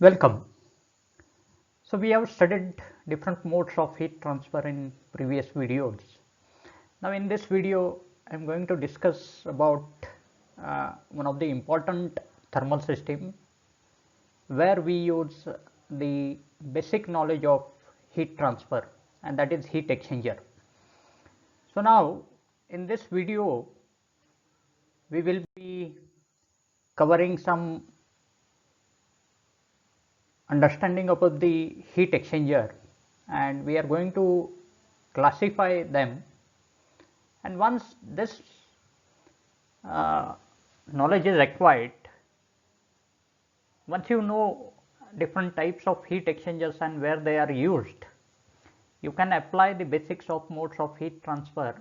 Welcome. So we have studied different modes of heat transfer in previous videos. Now in this video I am going to discuss about one of the important thermal system where we use the basic knowledge of heat transfer, and that is heat exchanger. So now in this video we will be covering some understanding about the heat exchanger, and we are going to classify them. And once this knowledge is acquired, once you know different types of heat exchangers and where they are used, you can apply the basics of modes of heat transfer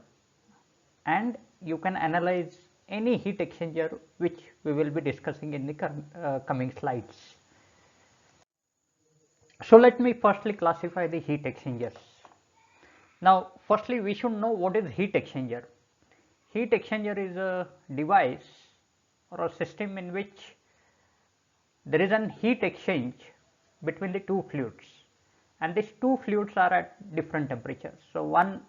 and you can analyze any heat exchanger which we will be discussing in the coming slides. So let me firstly classify the heat exchangers. Now firstly we should know what is heat exchanger. Heat exchanger is a device or a system in which there is an heat exchange between the two fluids, and these two fluids are at different temperatures. So one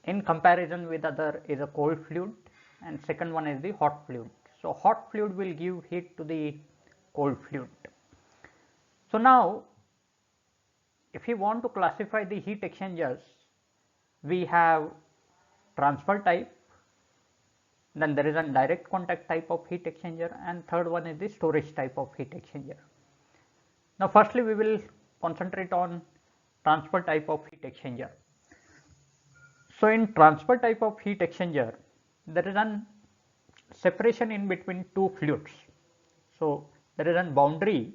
in comparison with other is a cold fluid and second one is the hot fluid. So hot fluid will give heat to the cold fluid. So now if you want to classify the heat exchangers, we have transfer type, then there is a direct contact type of heat exchanger, and third one is the storage type of heat exchanger. Now firstly we will concentrate on transfer type of heat exchanger. So in transfer type of heat exchanger, there is a separation in between two fluids. So there is a boundary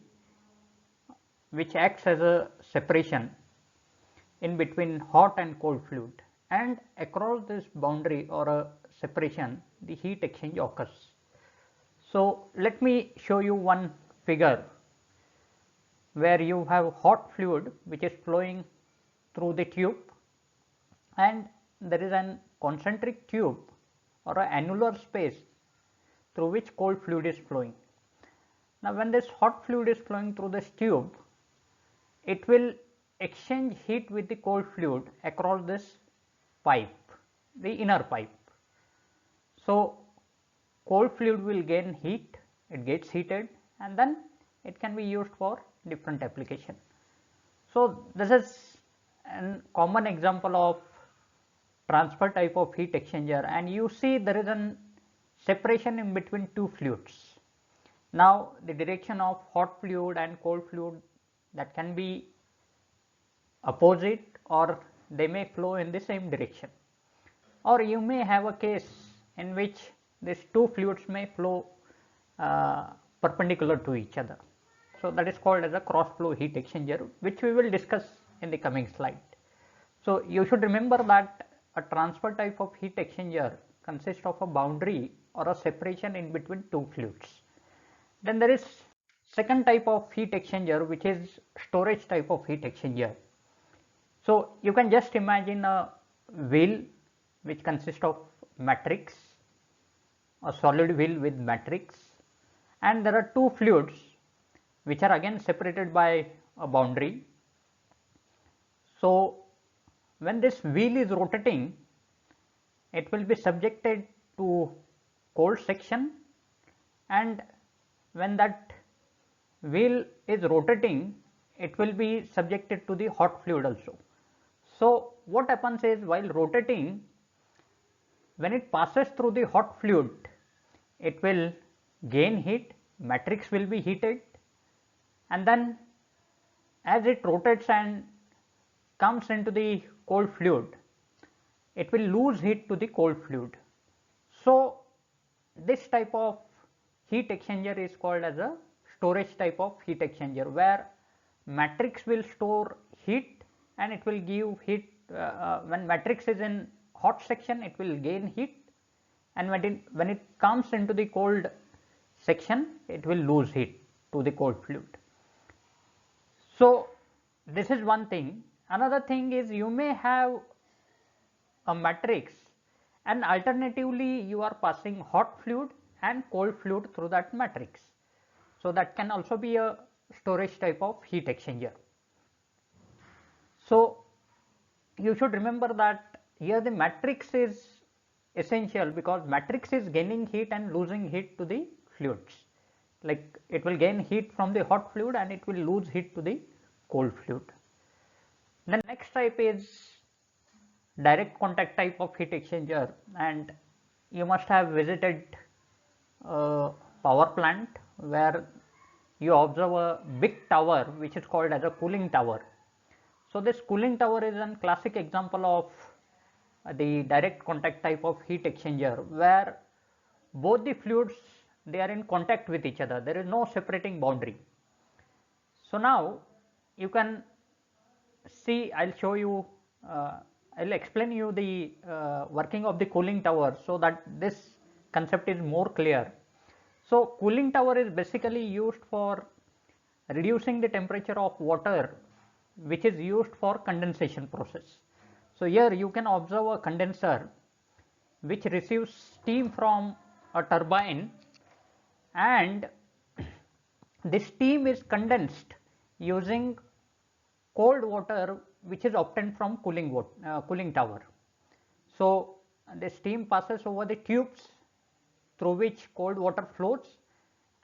which acts as a separation in between hot and cold fluid, and across this boundary or a separation the heat exchange occurs. So let me show you one figure where you have hot fluid which is flowing through the tube, and there is an concentric tube or an annular space through which cold fluid is flowing. Now when this hot fluid is flowing through this tube, it will exchange heat with the cold fluid across this pipe, the inner pipe. So cold fluid will gain heat, it gets heated, and then it can be used for different application. So this is a common example of transfer type of heat exchanger, and you see there is a separation in between two fluids. Now the direction of hot fluid and cold fluid, that can be opposite or they may flow in the same direction, or you may have a case in which these two fluids may flow perpendicular to each other. So that is called as a cross flow heat exchanger, which we will discuss in the coming slide. So you should remember that a transfer type of heat exchanger consists of a boundary or a separation in between two fluids. Then there is second type of heat exchanger, which is storage type of heat exchanger. So you can just imagine a wheel which consists of matrix, a solid wheel with matrix, and there are two fluids which are again separated by a boundary. So when this wheel is rotating, it will be subjected to cold section, and when that wheel is rotating, it will be subjected to the hot fluid also. So what happens is, while rotating, when it passes through the hot fluid, it will gain heat, matrix will be heated, and then as it rotates and comes into the cold fluid, it will lose heat to the cold fluid. So this type of heat exchanger is called as a storage type of heat exchanger, where matrix will store heat and it will give heat. When matrix is in hot section, it will gain heat, and when it comes into the cold section, it will lose heat to the cold fluid. So this is one thing. Another thing is, you may have a matrix and alternatively you are passing hot fluid and cold fluid through that matrix. So that can also be a storage type of heat exchanger. So you should remember that here the matrix is essential, because matrix is gaining heat and losing heat to the fluids. Like it will gain heat from the hot fluid and it will lose heat to the cold fluid. The next type is direct contact type of heat exchanger, and you must have visited a power plant where you observe a big tower which is called as a cooling tower. So this cooling tower is a classic example of the direct contact type of heat exchanger, where both the fluids, they are in contact with each other. There is no separating boundary. So now you can see, I'll show you, I'll explain you the working of the cooling tower so that this concept is more clear. So cooling tower is basically used for reducing the temperature of water, which is used for condensation process. So here you can observe a condenser which receives steam from a turbine, and this steam is condensed using cold water which is obtained from cooling tower. So the steam passes over the tubes through which cold water flows,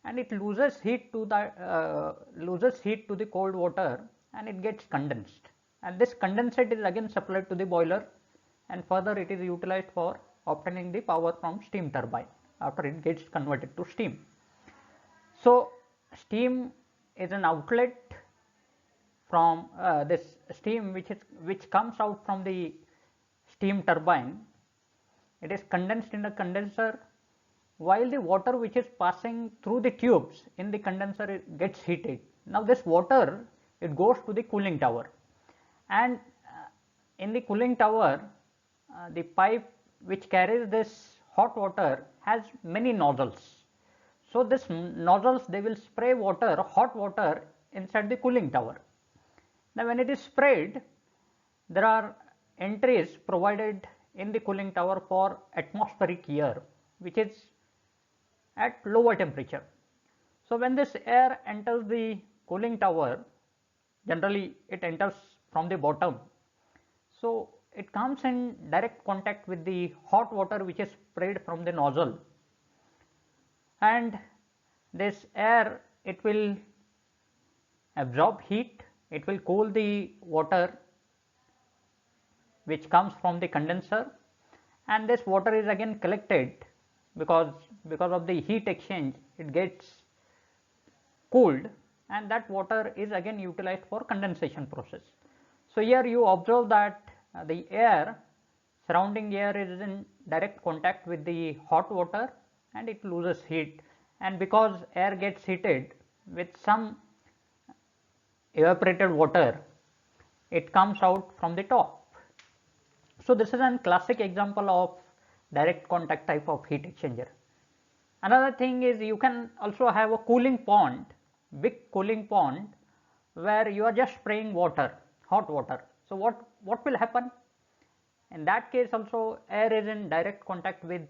and it loses heat to the cold water, and it gets condensed, and this condensate is again supplied to the boiler, and further it is utilized for obtaining the power from steam turbine after it gets converted to steam. So steam is an outlet from this steam which comes out from the steam turbine. It is condensed in the condenser, while the water which is passing through the tubes in the condenser gets heated. Now this water, it goes to the cooling tower, and in the cooling tower the pipe which carries this hot water has many nozzles. So this nozzles, they will spray hot water inside the cooling tower. Now when it is sprayed, there are entries provided in the cooling tower for atmospheric air, which is at lower temperature. So when this air enters the cooling tower, generally it enters from the bottom, so it comes in direct contact with the hot water which is sprayed from the nozzle, and this air, it will absorb heat, it will cool the water which comes from the condenser, and this water is again collected because of the heat exchange, it gets cooled, and that water is again utilized for condensation process. So here you observe that the surrounding air is in direct contact with the hot water, and it loses heat, and because air gets heated with some evaporated water, it comes out from the top. So this is a classic example of direct contact type of heat exchanger. Another thing is, you can also have a cooling pond, big cooling pond, where you are just spraying water, hot water. So what will happen? In that case also, air is in direct contact with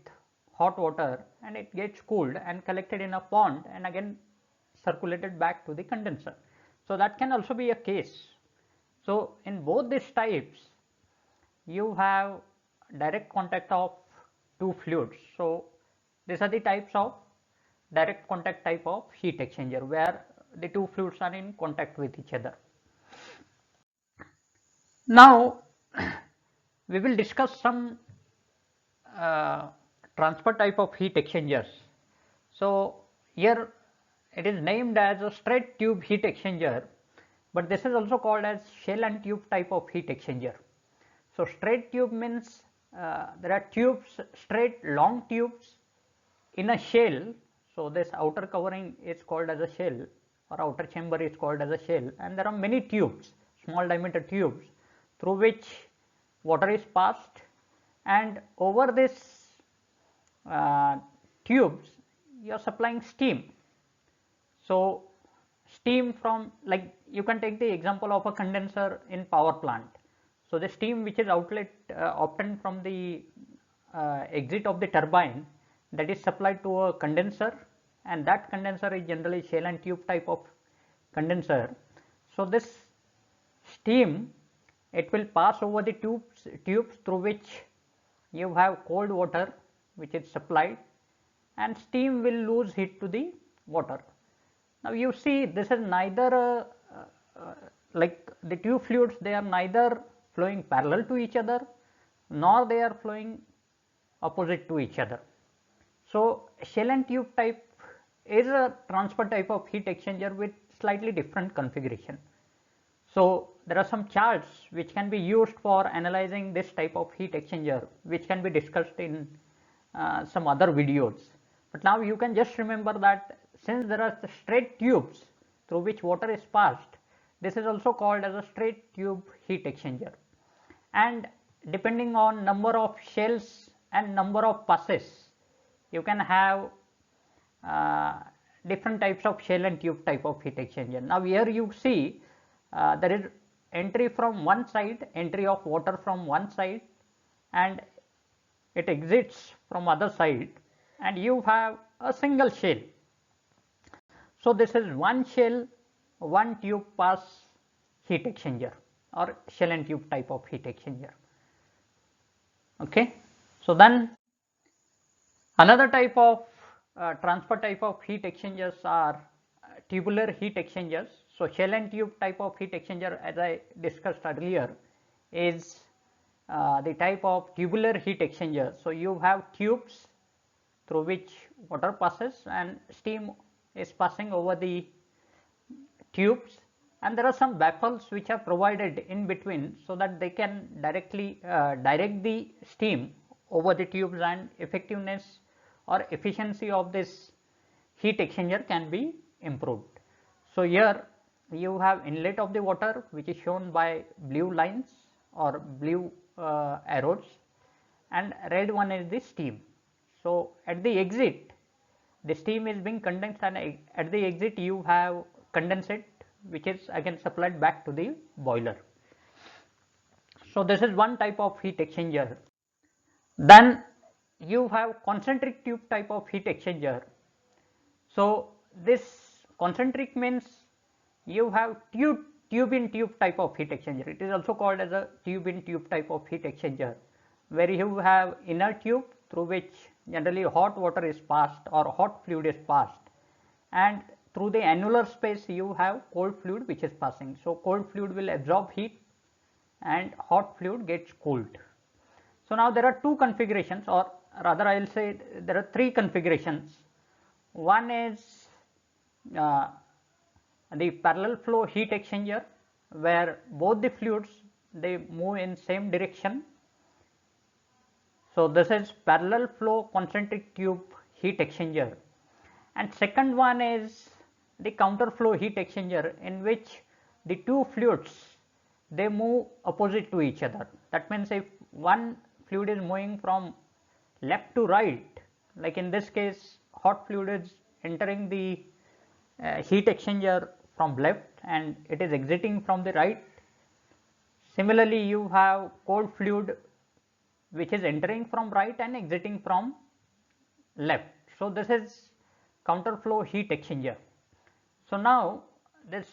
hot water, and it gets cooled and collected in a pond and again circulated back to the condenser. So that can also be a case. So in both these types, you have direct contact of two fluids. So these are the types of direct contact type of heat exchanger, where the two fluids are in contact with each other. Now we will discuss some transfer type of heat exchangers. So here it is named as a straight tube heat exchanger, but this is also called as shell and tube type of heat exchanger. So straight tube means there are tubes, straight long tubes in a shell. So this outer covering is called as a shell, or outer chamber is called as a shell, and there are many tubes, small diameter tubes, through which water is passed, and over this tubes you are supplying steam. So steam from, like, you can take the example of a condenser in power plant. So the steam which is obtained from the exit of the turbine, that is supplied to a condenser, and that condenser is generally shell and tube type of condenser. So this steam, it will pass over the tubes through which you have cold water which is supplied, and steam will lose heat to the water. Now you see, this is neither like the tube fluids, they are neither flowing parallel to each other nor they are flowing opposite to each other. So shell and tube type is a transfer type of heat exchanger with slightly different configuration. So there are some charts which can be used for analyzing this type of heat exchanger, which can be discussed in some other videos. But now you can just remember that since there are the straight tubes through which water is passed, this is also called as a straight tube heat exchanger. And depending on number of shells and number of passes, you can have different types of shell and tube type of heat exchanger. Now here you see there is entry from one side, entry of water from one side, and it exits from other side, and you have a single shell. So this is one shell, one tube pass heat exchanger, or shell and tube type of heat exchanger. Okay, so then another type of transfer type of heat exchangers are tubular heat exchangers. So shell and tube type of heat exchanger, as I discussed earlier, is the type of tubular heat exchanger. So you have tubes through which water passes and steam is passing over the tubes, and there are some baffles which are provided in between so that they can directly direct the steam over the tubes, and effectiveness or efficiency of this heat exchanger can be improved. So here you have inlet of the water which is shown by blue lines or blue arrows, and red one is the steam. So at the exit the steam is being condensed, and at the exit you have condensate which is again supplied back to the boiler. So this is one type of heat exchanger. Then you have concentric tube type of heat exchanger. So this concentric means you have tube in tube type of heat exchanger. It is also called as a tube in tube type of heat exchanger, where you have inner tube through which generally hot water is passed or hot fluid is passed, and through the annular space you have cold fluid which is passing. So cold fluid will absorb heat and hot fluid gets cooled. So now there are two configurations, or rather I will say there are three configurations. One is the parallel flow heat exchanger, where both the fluids they move in same direction. So this is parallel flow concentric tube heat exchanger. And second one is the counter flow heat exchanger, in which the two fluids they move opposite to each other. That means if one fluid is moving from left to right, like in this case hot fluid is entering the heat exchanger from left and it is exiting from the right. Similarly you have cold fluid which is entering from right and exiting from left. So this is counter flow heat exchanger. So now this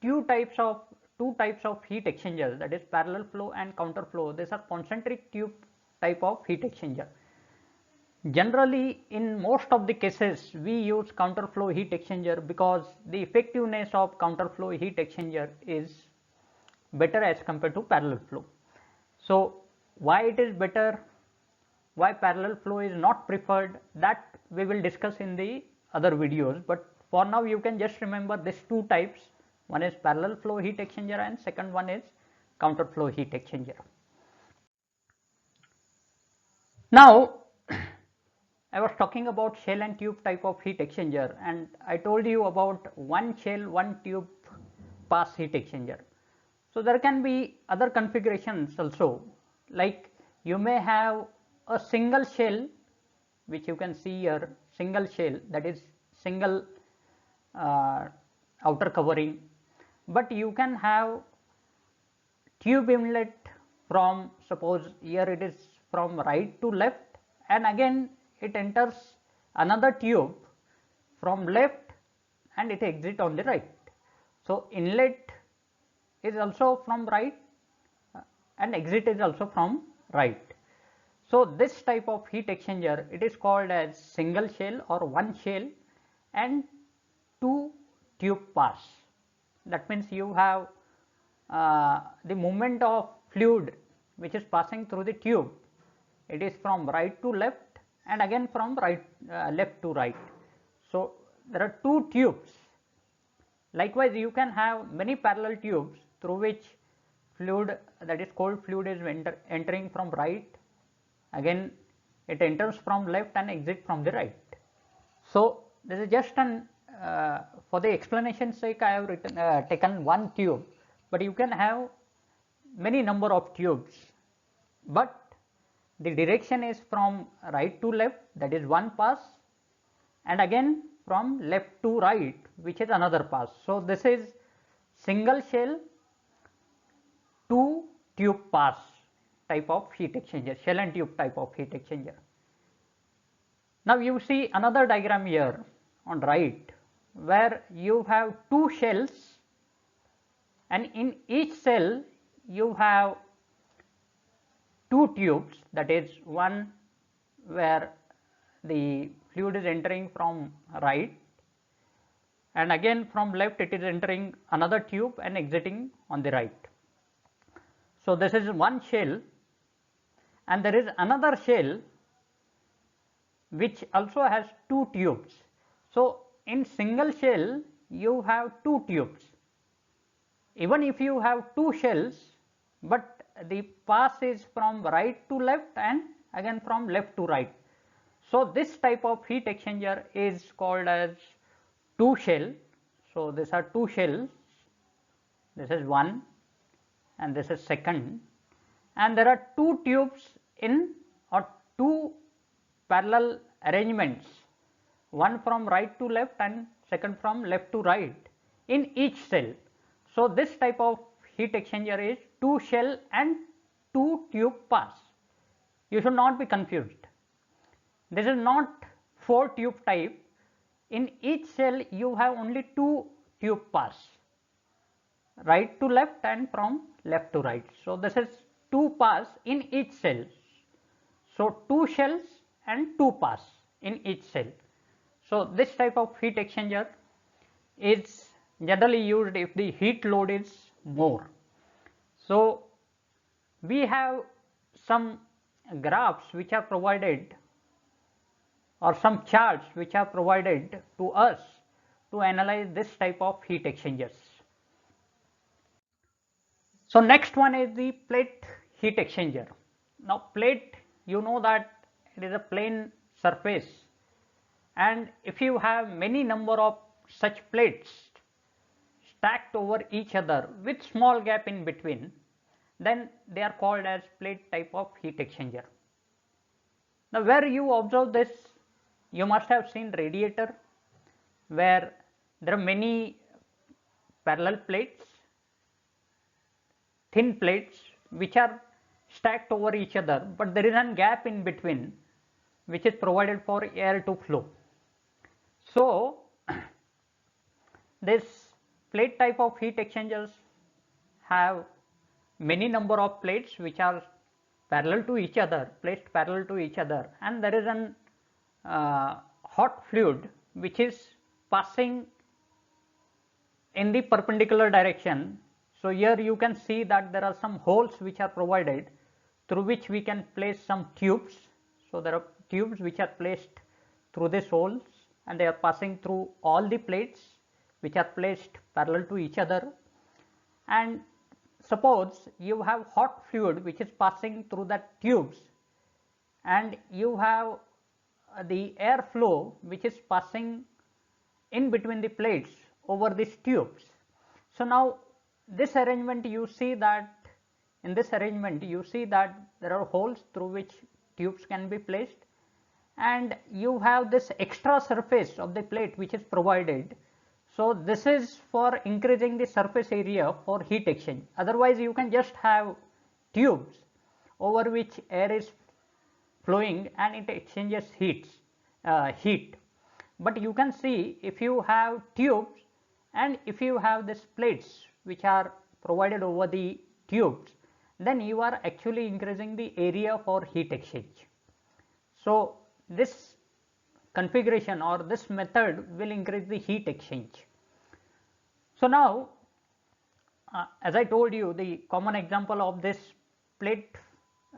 two types of heat exchangers, that is parallel flow and counter flow, these are concentric tube type of heat exchanger. Generally in most of the cases we use counter flow heat exchanger because the effectiveness of counter flow heat exchanger is better as compared to parallel flow. So why it is better, why parallel flow is not preferred, that we will discuss in the other videos, but for now you can just remember these two types. One is parallel flow heat exchanger and second one is counter flow heat exchanger. Now I was talking about shell and tube type of heat exchanger, and I told you about one shell one tube pass heat exchanger. So there can be other configurations also, like you may have a single shell which you can see here, single shell, that is single outer covering, but you can have tube inlet from, suppose here it is from right to left, and again it enters another tube from left and it exits on the right. So inlet is also from right and exit is also from right. So this type of heat exchanger, it is called as single shell or one shell and two tube pass. That means you have the movement of fluid which is passing through the tube. It is from right to left and again from left to right. So there are two tubes. Likewise, you can have many parallel tubes through which fluid, that is cold fluid, is entering from right. Again, it enters from left and exits from the right. So this is just an for the explanation sake, I have taken one tube, but you can have many number of tubes, but the direction is from right to left, that is one pass, and again from left to right, which is another pass. So this is single shell two tube pass type of heat exchanger, shell and tube type of heat exchanger. Now you see another diagram here on right, where you have two shells, and in each cell you have two tubes, that is one where the fluid is entering from right, and again from left it is entering another tube and exiting on the right. So this is one shell, and there is another shell which also has two tubes. So in single shell you have two tubes. Even if you have two shells, but the pass is from right to left and again from left to right. So this type of heat exchanger is called as two shell. So these are two shells, this is one and this is second, and there are two tubes in, or two parallel arrangements, one from right to left and second from left to right in each cell. So this type of heat exchanger is two shell and two tube pass. You should not be confused. This is not four tube type. In each cell you have only two tube pass, right to left and from left to right. So this is two pass in each cell. So two shells and two pass in each cell. So this type of heat exchanger is generally used if the heat load is more. So we have some graphs which are provided, or some charts which are provided to us to analyze this type of heat exchangers. So next one is the plate heat exchanger. Now plate, you know that it is a plane surface, and if you have many number of such plates stacked over each other with small gap in between, then they are called as plate type of heat exchanger. Now where you observe this, you must have seen radiator, where there are many parallel plates, thin plates which are stacked over each other, but there is a gap in between which is provided for air to flow. So this plate type of heat exchangers have many number of plates which are parallel to each other, placed parallel to each other, and there is an hot fluid which is passing in the perpendicular direction. So here you can see that there are some holes which are provided through which we can place some tubes. So there are tubes which are placed through these holes, and they are passing through all the plates which are placed parallel to each other. And suppose you have hot fluid which is passing through that tubes, and you have the air flow which is passing in between the plates over these tubes. So now this arrangement, you see that in this arrangement you see that there are holes through which tubes can be placed, and you have this extra surface of the plate which is provided. So this is for increasing the surface area for heat exchange. Otherwise you can just have tubes over which air is flowing and it exchanges heat. but you can see if you have tubes and if you have these plates which are provided over the tubes, then you are actually increasing the area for heat exchange. So this configuration or this method will increase the heat exchange. So now as I told you, the common example of this plate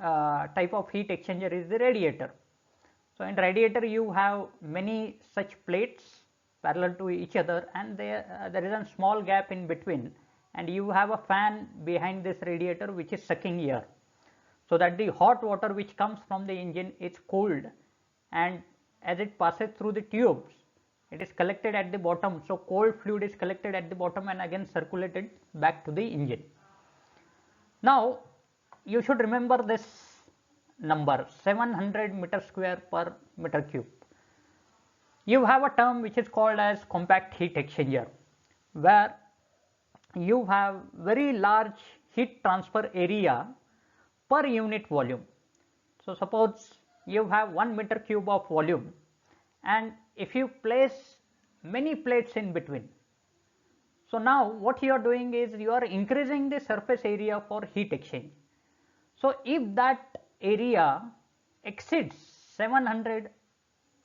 type of heat exchanger is the radiator. So in radiator you have many such plates parallel to each other, and there is a small gap in between, and you have a fan behind this radiator which is sucking air, so that the hot water which comes from the engine is cooled, and as it passes through the tubes it is collected at the bottom. So cold fluid is collected at the bottom and again circulated back to the engine. Now you should remember this number 700 meter square per meter cube. You have a term which is called as compact heat exchanger, where you have very large heat transfer area per unit volume. So suppose you have 1 meter cube of volume, and if you place many plates in between, so now what you are doing is you are increasing the surface area for heat exchange. So if that area exceeds 700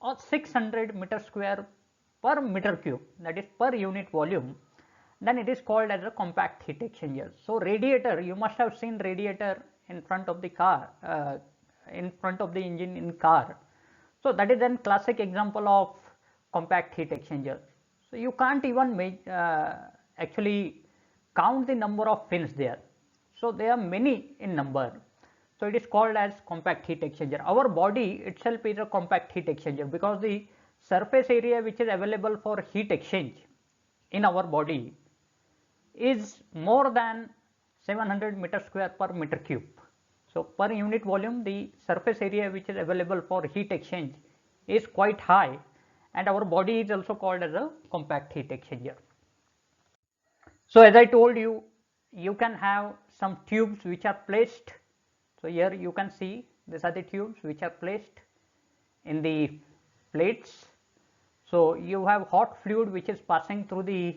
or 600 meter square per meter cube, that is per unit volume, then it is called as a compact heat exchanger. So radiator, you must have seen radiator in front of the car, in front of the engine in car. So that is an classic example of compact heat exchanger. So you can't even actually count the number of fins there. So there are many in number. So it is called as compact heat exchanger. Our body itself is a compact heat exchanger, because the surface area which is available for heat exchange in our body is more than 700 meter square per meter cube. So per unit volume, the surface area which is available for heat exchange is quite high, and our body is also called as a compact heat exchanger. So as I told you, you can have some tubes which are placed. So here you can see these are the tubes which are placed in the plates. So you have hot fluid which is passing through these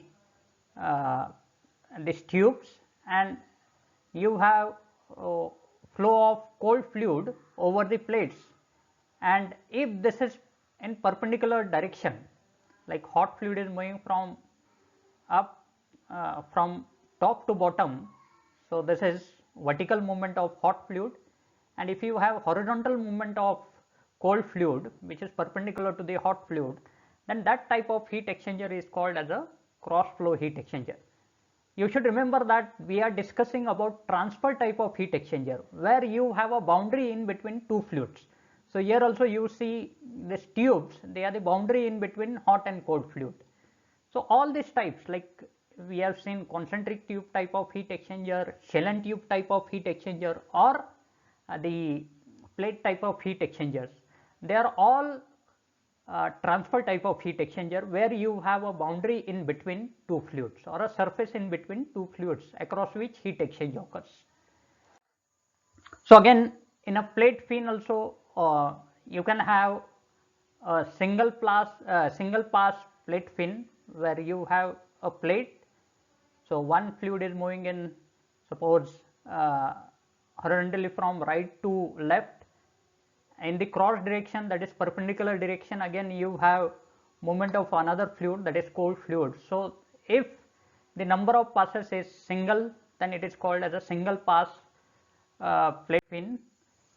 tubes, and you have flow of cold fluid over the plates, and if this is in perpendicular direction, like hot fluid is moving from up from top to bottom, so this is vertical movement of hot fluid, and if you have horizontal movement of cold fluid which is perpendicular to the hot fluid, then that type of heat exchanger is called as a cross flow heat exchanger. You should remember that we are discussing about transfer type of heat exchanger, where you have a boundary in between two fluids. So here also you see these tubes, they are the boundary in between hot and cold fluid. So all these types, like we have seen concentric tube type of heat exchanger, Shannon tube type of heat exchanger, or the plate type of heat exchangers, they are all transfer type of heat exchanger, where you have a boundary in between two fluids or a surface in between two fluids across which heat exchange occurs. So again, in a plate fin also you can have a single pass plate fin, where you have a plate. So one fluid is moving in, suppose horizontally from right to left. In the cross direction, that is perpendicular direction, again you have movement of another fluid, that is cold fluid. So if the number of passes is single, then it is called as a single pass plate fin.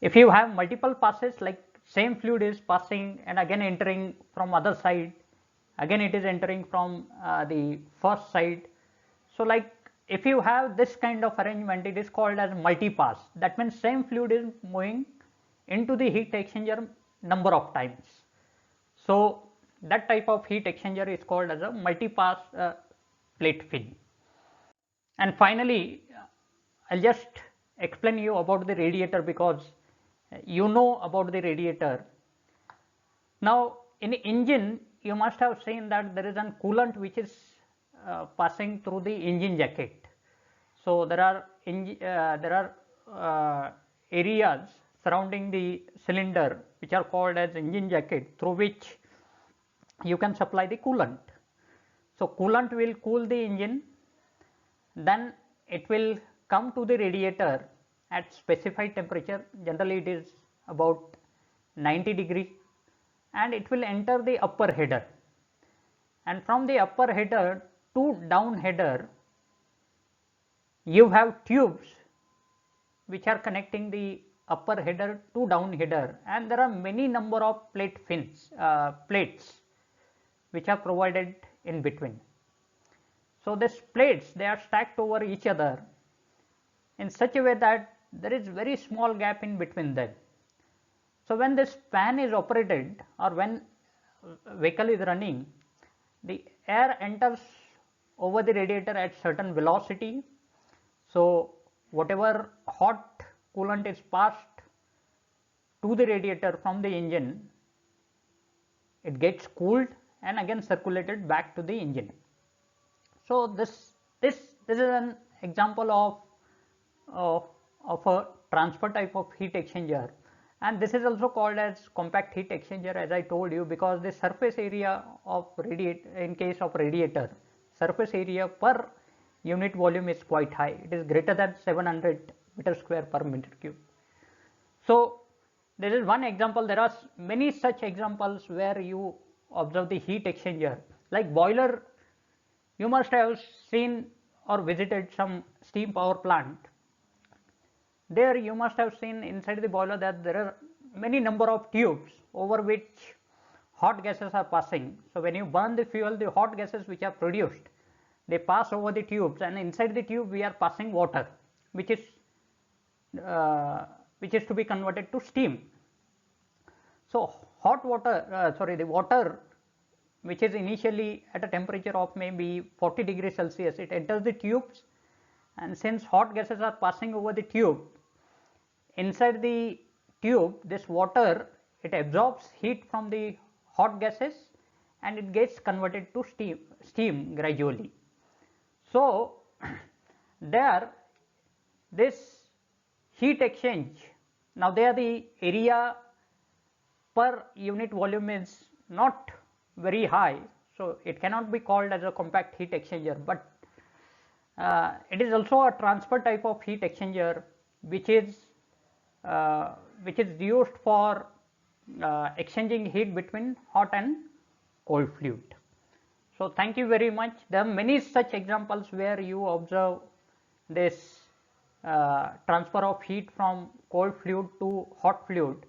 If you have multiple passes, like same fluid is passing and again entering from other side, again it is entering from the first side. So like if you have this kind of arrangement, it is called as multi-pass. That means same fluid is moving into the heat exchanger number of times. So that type of heat exchanger is called as a multi-pass plate fin. And finally, I'll just explain you about the radiator, because you know about the radiator. Now in engine, you must have seen that there is a coolant which is passing through the engine jacket. So there are areas surrounding the cylinder which are called as engine jacket, through which you can supply the coolant. So coolant will cool the engine, then it will come to the radiator at specified temperature, generally it is about 90 degrees, and it will enter the upper header, and from the upper header to down header you have tubes which are connecting the upper header to down header, and there are many number of plates which are provided in between. So these plates, they are stacked over each other in such a way that there is very small gap in between them. So when this fan is operated or when vehicle is running, the air enters over the radiator at certain velocity. So whatever hot coolant is passed to the radiator from the engine, it gets cooled and again circulated back to the engine. So this is an example of a transfer type of heat exchanger, and this is also called as compact heat exchanger, as I told you, because the surface area of in case of radiator, surface area per unit volume is quite high. It is greater than 700 meter square per meter cube. So this is one example. There are many such examples where you observe the heat exchanger. Like boiler, you must have seen or visited some steam power plant. There you must have seen inside the boiler that there are many number of tubes over which hot gases are passing. So when you burn the fuel, the hot gases which are produced, they pass over the tubes, and inside the tube we are passing water, which is to be converted to steam. So hot water, the water which is initially at a temperature of maybe 40 degrees Celsius, it enters the tubes, and since hot gases are passing over the tube, inside the tube this water, it absorbs heat from the hot gases and it gets converted to steam gradually. So there this heat exchange, now there the area per unit volume is not very high, so it cannot be called as a compact heat exchanger, but it is also a transfer type of heat exchanger which is used for exchanging heat between hot and cold fluid. So thank you very much. There are many such examples where you observe this transfer of heat from cold fluid to hot fluid.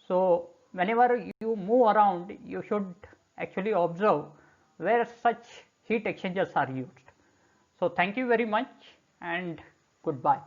So whenever you move around, you should actually observe where such heat exchangers are used. So thank you very much and goodbye.